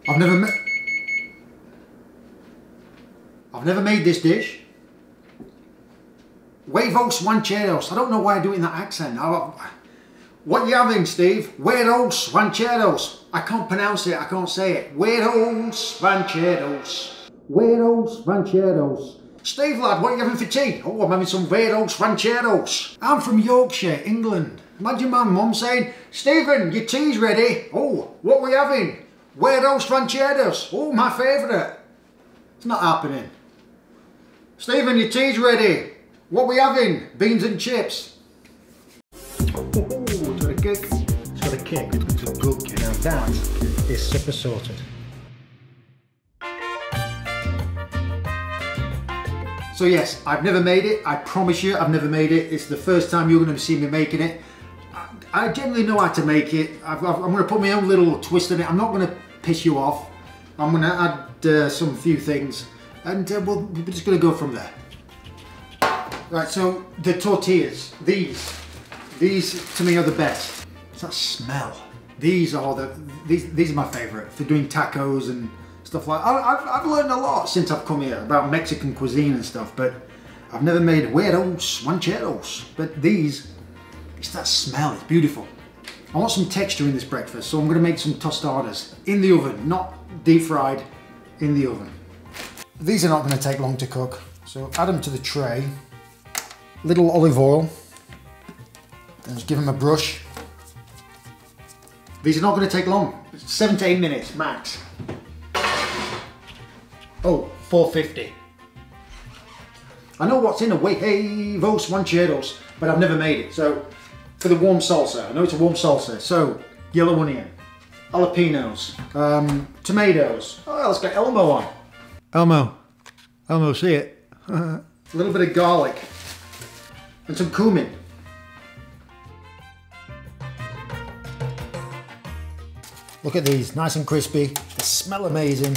I've never made this dish. Huevos Rancheros. I don't know why I do it in that accent. What are you having, Steve? Huevos Rancheros. I can't pronounce it. I can't say it. Huevos Rancheros. Huevos Rancheros. Steve, lad, what are you having for tea? Oh, I'm having some Huevos Rancheros. I'm from Yorkshire, England. Imagine my mum saying, Stephen, your tea's ready. Oh, what are we having? Huevos Rancheros. Oh, my favourite. It's not happening. Stephen, your tea's ready. What are we having? Beans and chips. Oh, it's got a kick. It's got a kick. It's a good kick. Now that is super sorted. So yes, I've never made it. I promise you, I've never made it. It's the first time you're going to see me making it. I generally know how to make it. I'm going to put my own little twist on it. I'm not going to piss you off. I'm going to add some few things, and we're just going to go from there. Right, so the tortillas, these to me are the best. It's that smell. These are my favourite for doing tacos and stuff like. I've learned a lot since I've come here about Mexican cuisine and stuff, but I've never made Huevos Rancheros. But these, it's that smell. It's beautiful. I want some texture in this breakfast, so I'm going to make some tostadas in the oven, not deep fried, in the oven. These are not going to take long to cook, so add them to the tray. Little olive oil, and just give them a brush. These are not going to take long, 7 to 8 minutes max. Oh, 450. I know what's in a Huevos Rancheros, but I've never made it. So for the warm salsa, I know it's a warm salsa. So yellow onion, jalapenos, tomatoes. Oh, let's get Elmo on. Elmo, see it. A little bit of garlic. And some cumin. Look at these, nice and crispy. They smell amazing,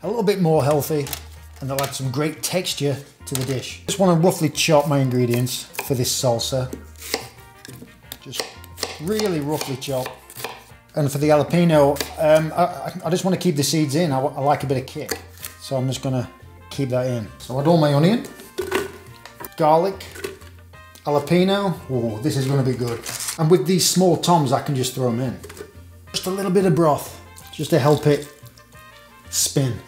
a little bit more healthy, and they'll add some great texture to the dish. Just want to roughly chop my ingredients for this salsa. Just really roughly chop. And for the jalapeno, I just want to keep the seeds in. I like a bit of kick, so I'm just going to keep that in. So add all my onion, garlic, jalapeno. Oh, this is going to be good. And with these small toms, I can just throw them in. Just a little bit of broth, just to help it spin.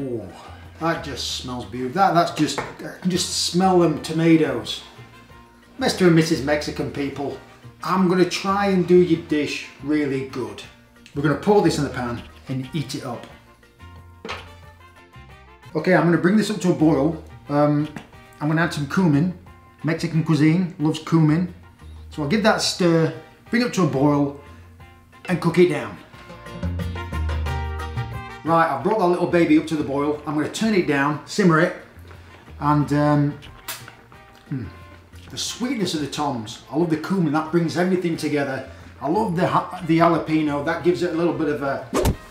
Oh, that just smells beautiful. That's just, I can just smell them tomatoes. Mr. and Mrs. Mexican people, I'm going to try and do your dish really good. We're going to pour this in the pan and eat it up. Okay, I'm going to bring this up to a boil. I'm going to add some cumin. Mexican cuisine loves cumin. So I'll give that a stir, bring it up to a boil, and cook it down. Right, I've brought that little baby up to the boil. I'm going to turn it down, simmer it, and the sweetness of the toms. I love the cumin, that brings everything together. I love the jalapeno, that gives it a little bit of a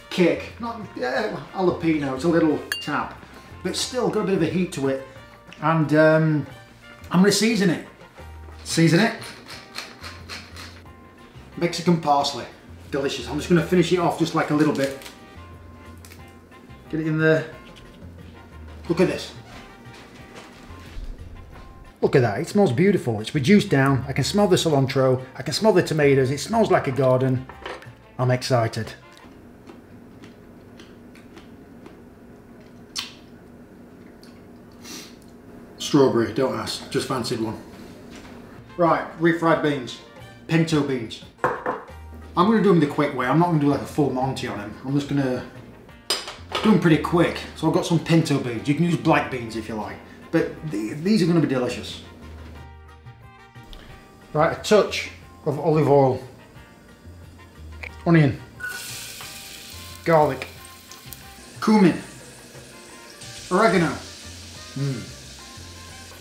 kick. Not jalapeno, it's a little tap, but still got a bit of a heat to it. And I'm going to season it. Season it. Mexican parsley, delicious. I'm just going to finish it off just like a little bit. Get it in there. Look at this. Look at that, it smells beautiful. It's reduced down. I can smell the cilantro. I can smell the tomatoes. It smells like a garden. I'm excited. Strawberry, don't ask, just fancied one. Right, refried beans, pinto beans. I'm going to do them the quick way. I'm not going to do like a full Monty on them. I'm just going to do them pretty quick. So I've got some pinto beans. You can use black beans if you like, but these are going to be delicious. Right, a touch of olive oil, onion, garlic, cumin, oregano.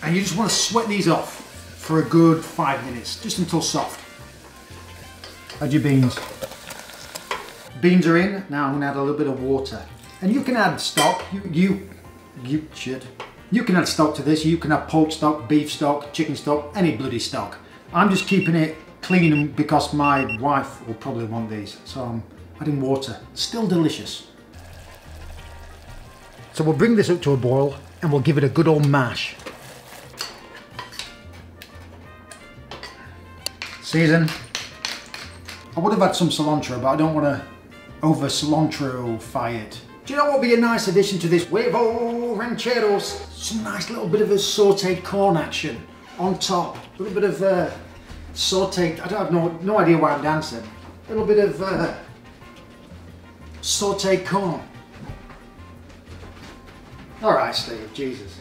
And you just want to sweat these off for a good 5 minutes, just until soft. Add your beans. Beans are in. Now I'm going to add a little bit of water. And you can add stock. You You can add stock to this. You can have pork stock, beef stock, chicken stock, any bloody stock. I'm just keeping it clean because my wife will probably want these. So I'm adding water. Still delicious. So we'll bring this up to a boil and we'll give it a good old mash. Season. I would have had some cilantro, but I don't want to over cilantro-fy it. Do you know what would be a nice addition to this Huevos Rancheros? Some nice little bit of a sauteed corn action on top. A little bit of sauteed, I don't have no idea why I'm dancing. A little bit of sauteed corn. All right, Steve, Jesus.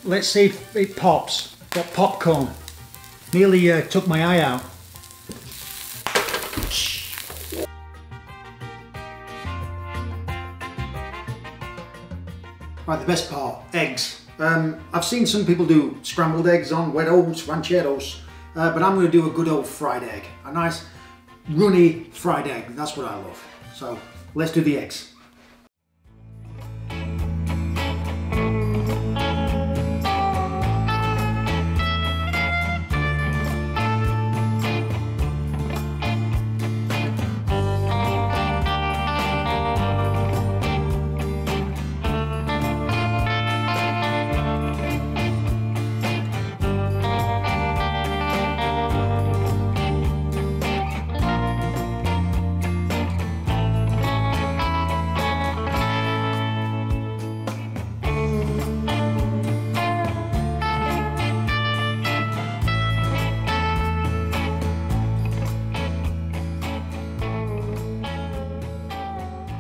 Let's see if it pops. Got popcorn. Nearly took my eye out. Right, the best part, eggs. I've seen some people do scrambled eggs on Huevos Rancheros, but I'm going to do a good old fried egg. A nice runny fried egg, that's what I love. So let's do the eggs.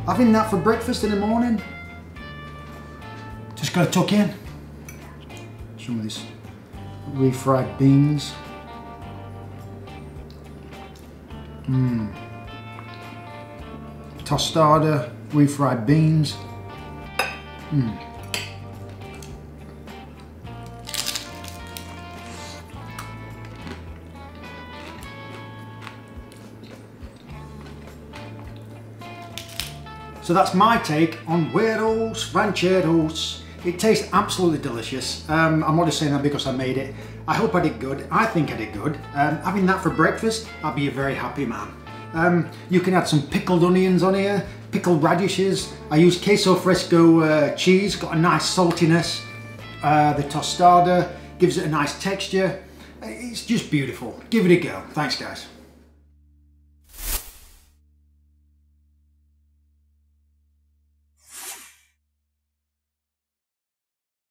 Having that for breakfast in the morning. Just gotta tuck in. Some of these refried beans. Tostada, refried beans. So that's my take on Huevos Rancheros. It tastes absolutely delicious. I'm not just saying that because I made it. I hope I did good. I think I did good. Having that for breakfast, I'll be a very happy man. You can add some pickled onions on here, pickled radishes. I use queso fresco cheese, got a nice saltiness. The tostada gives it a nice texture. It's just beautiful. Give it a go. Thanks, guys.